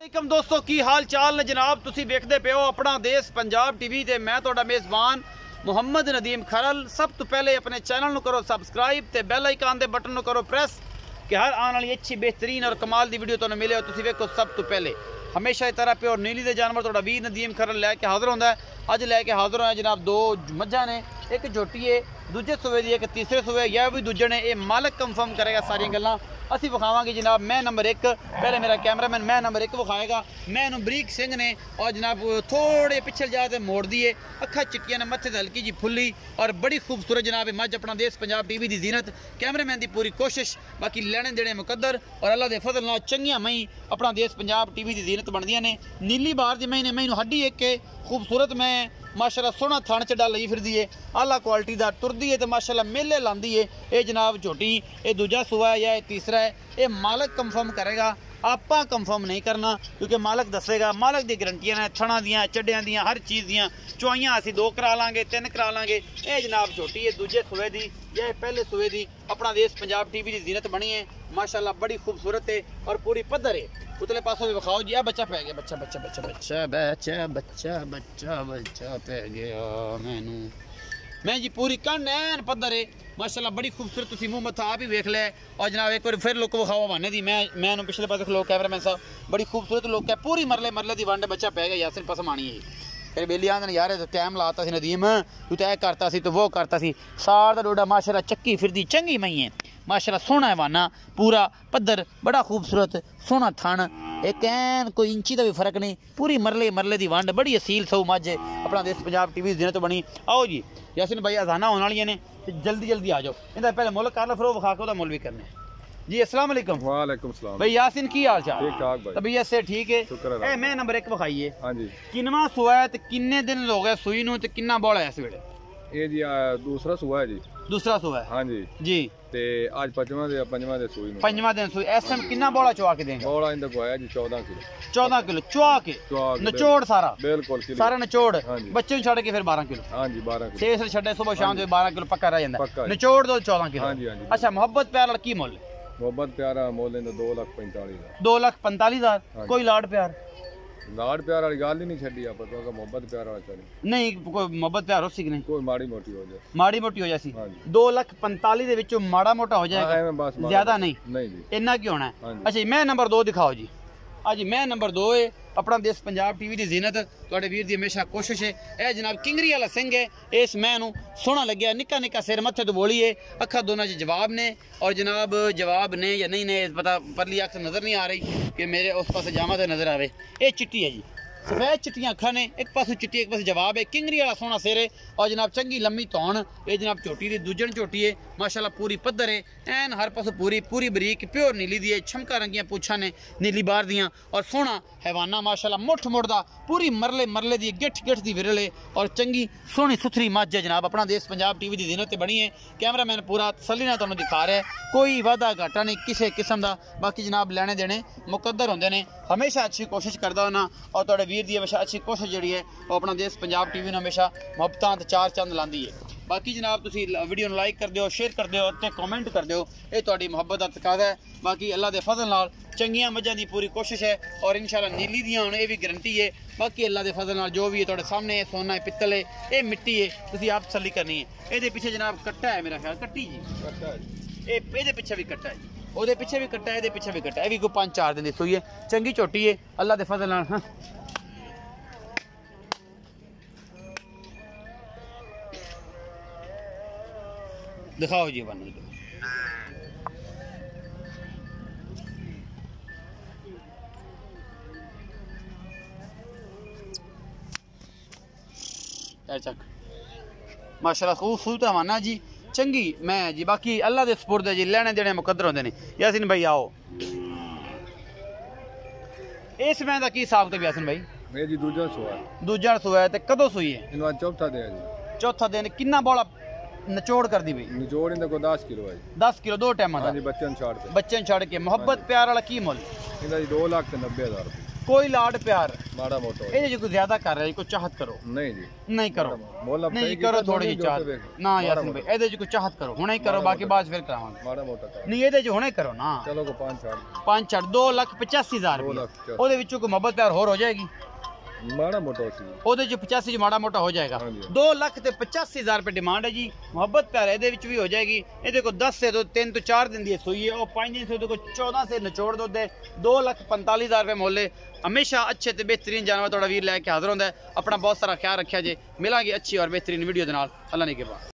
वालेकुम दोस्तों की हाल चाल ने जनाब तुसी देखते पे हो अपना देश पंजाब टीवी ते मैं तुहाडा मेज़बान मुहम्मद नदीम खरल। सब तो पहले अपने चैनल करो सबसक्राइब ते बैल आइकन दे बटन करो प्रेस कि हर आने वाली अच्छी बेहतरीन और कमाल दी वीडियो तुहानू मिले। तुसी वेखो सब तो पहले हमेशा इस तरह प्योर नीली दे जानवर तुहाडा वीर नदीम खरल लैके हाजिर होंदा है। अज लैके हाजिर होया जनाब दो मज्झां ने, एक झोटी है दूजे सूबे दी, एक तीसरे सूबे यह भी दूजे ने। ये मालिक कंफर्म करेगा सारी गल्लां असी विखावांगे जनाब। मैं नंबर एक, पहले मेरा कैमरामैन मैं नंबर एक विखाएगा। मैं बरीक सिंह ने और जनाब थोड़े पिछल जाते मोड़ दिए, अखा चिट्टियां ने, मत्थे हल्की जी फुल्ली और बड़ी खूबसूरत जनाब मझ अपना देश पंजाब टीवी की जीनत। कैमरामैन की पूरी कोशिश, बाकी लेने देने मुकद्दर और अल्लाह के फजल नाल चंगियां मई अपना देश पंजाब टीवी की जीनत बनदियां ने। नीली बार दी मई ने मैनू हड्डी एक के खूबसूरत मैं माशाल्लाह सोहना थान च डल फिरदी है, आला क्वालिटी का तुरदी है तो माशाल्लाह मेले लांदी है। ये जनाब झोटी ये दूजा सूआ है या तीसरा है, ये मालिक कंफर्म करेगा, आपा कंफर्म नहीं करना क्योंकि मालिक दसेगा। मालिक दी गारंटियां ने थणा दियां चड्डियां दियां हर चीज़ दियां। चुआइयां असी 2 करा लांगे 3 करा लांगे। ये जनाब झोटी है दूजे सूए दी या पहले सूए दी अपना देश पंजाब टीवी की जीनत बनी है माशाल्लाह, बड़ी खूबसूरत है और पूरी पद्धर है। उतले पासों भी विखाओ जी। बच्चा पै गया, बच्चा बच्चा बच्चा बच्चा बच्चा बच्चा बच्चा बच्चा पै गया मैनू। मैं जी पूरी कन ऐन पद्धर है माशाल्लाह, बड़ी खूबसूरत। तुसी मुँह मत्था आप ही वेख लिया और जनाब एक बार फिर लोग विखाओ बहाने दी। मैं पिछले पास लोग कैमरामैन साहब बड़ी खूबसूरत लोग है, पूरी मरले मरले की वंड बच्चा पै गया। यासिन पसम आनी है फिर बेली आंदन यार तो टाइम लाता सी नदीम, तू तो यह करता सी तो वो करता सी। सार का डोडा माशाल्लाह चक्की फिरदी चंगी मई है माशाल्लाह, सोहना है वाना पूरा पद्धर, बड़ा खूबसूरत सोहना थन, एक ऐन कोई इंची का भी फर्क नहीं, पूरी मरले मरले की वंड, बड़ी असील सऊ मझ अपना देश पंजाब टीवी दिन तो बनी। आओ जी यासिन भाई अजाना होने वाली ने, जल्दी जल्दी आ जाओ। इनका पहले मुल कर लो फिर वो विखा के उसका मुल भी करने जी। अस्सलाम वालेकुम। वालेकुम सलाम भाई यासिन की हाल चाल? ठीक ठाक भाई, तबीयत से ठीक है? ए मैं नंबर एक विखाइए। हां जी किनवा सुआ है ते किन्ने दिन हो गए सुई नु ते किन्ना बौला है इस वेले? ये जी दूसरा सुआ है जी। दूसरा सुआ है? हां जी जी। ते आज पंजवां दे सुई नु। पंजवां दिन सुई। एस किन्ना बौला चुआ के देंगे? बौला इंदा को आया जी 14 किलो। 14 किलो चुआ के निचोड़ सारा? बिल्कुल सारा निचोड़, बच्चे छड़ के फिर 12 किलो। हां जी 12 किलो छे छड़े सुबह शाम से 12 किलो पक्का रह जांदा। निचोड़ दो 14 किलो। हां जी हां जी। अच्छा मोहब्बत प्यार वाला की मोल? मोहब्बत प्यारा मोल इंदा 2,45,000। 2,45,000। कोई लाड प्यार? लाड प्यार वाली गल ही नहीं छड़ी आप तो मोहब्बत प्यार वाला चली नहीं। कोई मोहब्बत प्यार हो सी नहीं? कोई माड़ी मोटी हो जाए, माड़ी मोटी हो जासी। 2,45,000 दे विचों माड़ा मोटा हो जाएगा, ज्यादा नहीं? नहीं जी इन्ना की होना है। अच्छा जी मैं नंबर 2 दिखाओ जी। हाँ जी मैं नंबर 2 है अपना देश पंजाब टीवी की जीनत, तुहाडे वीर दी हमेशा कोशिश है। यह जनाब किंगरी वाला सिंह है, इस मैं सोहना लग्या, निक्का निक्का सिर मत्थे तो बोली है, अखा दोनों च जवाब ने और जनाब जवाब ने या नहीं ने पता परली अख नज़र नहीं आ रही कि मेरे उस पास जामा तो नज़र आवे। ये चिट्टी है जी, सफेद चिट्टियां अखा ने, एक पास चिट्टी एक पास जवाब है। किंगरी वाला सोहना सिर है और जनाब चंगी लम्मी तौन। ये जनाब झोटी दी दूजन झोटी है माशाल्लाह, पूरी पद्धर है एन हर पासों पूरी पूरी बरीक प्योर नीली दी है। छमका रंगियां पूछा ने नीली बार दियां और सोहना हैवाना माशाल्लाह, मुठ मुड़दा पूरी मरले मरले दी गिठ गिठ दी विरल है और चंगी सोहनी सुथरी मझ है जनाब। अपना देश पंजाब टीवी की जीनत बनी है। कैमरामैन पूरा तसल्ली नाल तुहानूं दिखा रहा है, कोई वादा घाटा नहीं किसी किस्म का। बाकी जनाब लेने देने मुकद्दर होंदे ने, हमेशा अच्छी कोशिश करदा होना और तुहाडे वीर दी हमेशा अच्छी कोशिश जी है वो अपना देश पंजाब टीवी ने हमेशा मुहब्बतां ते चार चंद लांदी है। बाकी जनाब तुसी वीडियो नूं लाइक कर दिओ, शेयर कर दिओ ते कमेंट कर दिओ, ये तुहाडी मुहब्बत दा तकाज़ा है। बाकी अल्लाह दे फजल नाल चंगियां मझां दी पूरी कोशिश है और इंशाल्लाह नीली दियां हुण ये भी गारंटी है। बाकी अल्लाह दे फजल नाल जो भी है तुहाडे सामने है, सोना है पित्तल है, ये मिट्टी है, तुसी आप तसल्ली करनी है। ये पिछे जनाब कट्टा है मेरा ख्याल, कट्टी जी ये पिछे भी कट्टा है जी, ਉਹਦੇ ਪਿੱਛੇ ਵੀ ਕੱਟਾ, ਇਹਦੇ ਪਿੱਛੇ ਵੀ ਕੱਟਾ, ਇਹ ਵੀ ਕੋਈ 5-4 ਦਿਨ ਦੀ ਸੂਈ ਹੈ, ਚੰਗੀ ਝੋਟੀ ਹੈ ਅੱਲਾ ਦੇ ਫਜ਼ਲ ਨਾਲ। ਹਾਂ ਦਿਖਾਓ ਜੀ ਬਣ ਚੱਕ माशाल्लाह खूबसूरत हवाना जी, चंगी मैं जी। बाकी अल्लाह दे सुपुर्द है जी, लेने देने मुकद्दर होंदे ने। यासिन भाई आओ, इस मैं दा की हिसाब ते यासिन भाई? मैं जी दूजा सुआ। दूजा सुआ है ते कदों सुई है? इनवा चौथा दे जी। चौथा दिन। किन्ना बौला निचोड़ कर दी भाई? निचोड़ इंदा को 10 किलो है। 10 किलो 2 टाइम दा? हां जी बच्चन छाड़ के। बच्चन छाड़ के। मोहब्बत प्यार वाला की मोल? इंदा जी 2,90,000 रुपए। कोई लाड प्यार माड़ा मोटा ये जो ज्यादा कर रहे कोई चाहत करो नहीं जी नहीं करो मोल अब नहीं सही करो कीता, थोड़ी जी जो चाहत तो ना यासिन भाई ਇਹਦੇ ਚ ਕੋਈ ਚਾਹਤ ਕਰੋ ਹੁਣੇ ਹੀ ਕਰੋ ਬਾਕੀ ਬਾਅਦ ਫਿਰ ਕਰਾਵਾਂਗੇ माड़ा मोटा कर ਨਹੀਂ ਇਹਦੇ ਚ ਹੁਣੇ ਕਰੋ ਨਾ चलो को 5 छाड़ 5 ਛੱਡ 2,85,000 2 ਰੁਪਏ लाख ਉਹਦੇ ਵਿੱਚੋਂ ਕੋਈ ਮੁਹੱਬਤ ਪਿਆਰ ਹੋਰ ਹੋ ਜਾਏਗੀ माड़ा मोटा सी ਉਹਦੇ ਚ 85 ਚ ਮਾੜਾ ਮੋਟਾ ਹੋ ਜਾਏਗਾ ਹਾਂਜੀ। 2,85,000 ਰੁਪਏ ਡਿਮਾਂਡ ਹੈ ਜੀ ਮੁਹੱਬਤ ਪਿਆਰ ਇਹਦੇ ਵਿੱਚ ਵੀ ਹੋ ਜਾਏਗੀ ਇਹਦੇ ਕੋਲ 10 ਸੇ ਤੋਂ 3 ਤੋਂ 4 ਦਿਨ ਦੀ ਸੂਈ ਹੈ ਉਹ 5 ਦਿਨ ਸੇ ਉਹਦੇ ਕੋਲ 14 ਸੇ ਨਿਚੋੜ ਦੁੱਧ ਹੈ 2,45,000 ਰੁਪਏ ਮੁੱਲ ਹੈ ਹਮੇਸ਼ਾ ਅੱਛੇ ਤੇ ਬਿਹਤਰੀਨ ਜਾਨਵਰ ਤੁਹਾਡਾ ਵੀਰ ਲੈ ਕੇ ਹਾਜ਼ਰ ਹੁੰਦਾ ਹੈ ਆਪਣਾ ਬਹੁਤ ਸਾਰਾ ਖਿਆਲ ਰੱਖਿਆ ਜੇ ਮਿਲਾਂਗੇ ਅੱਛੀ ਔਰ ਬਿਹਤਰੀਨ ਵੀਡੀਓ ਦੇ ਨਾਲ ਅੱਲਾ ਨੇ ਕੇ ਬਾਅਦ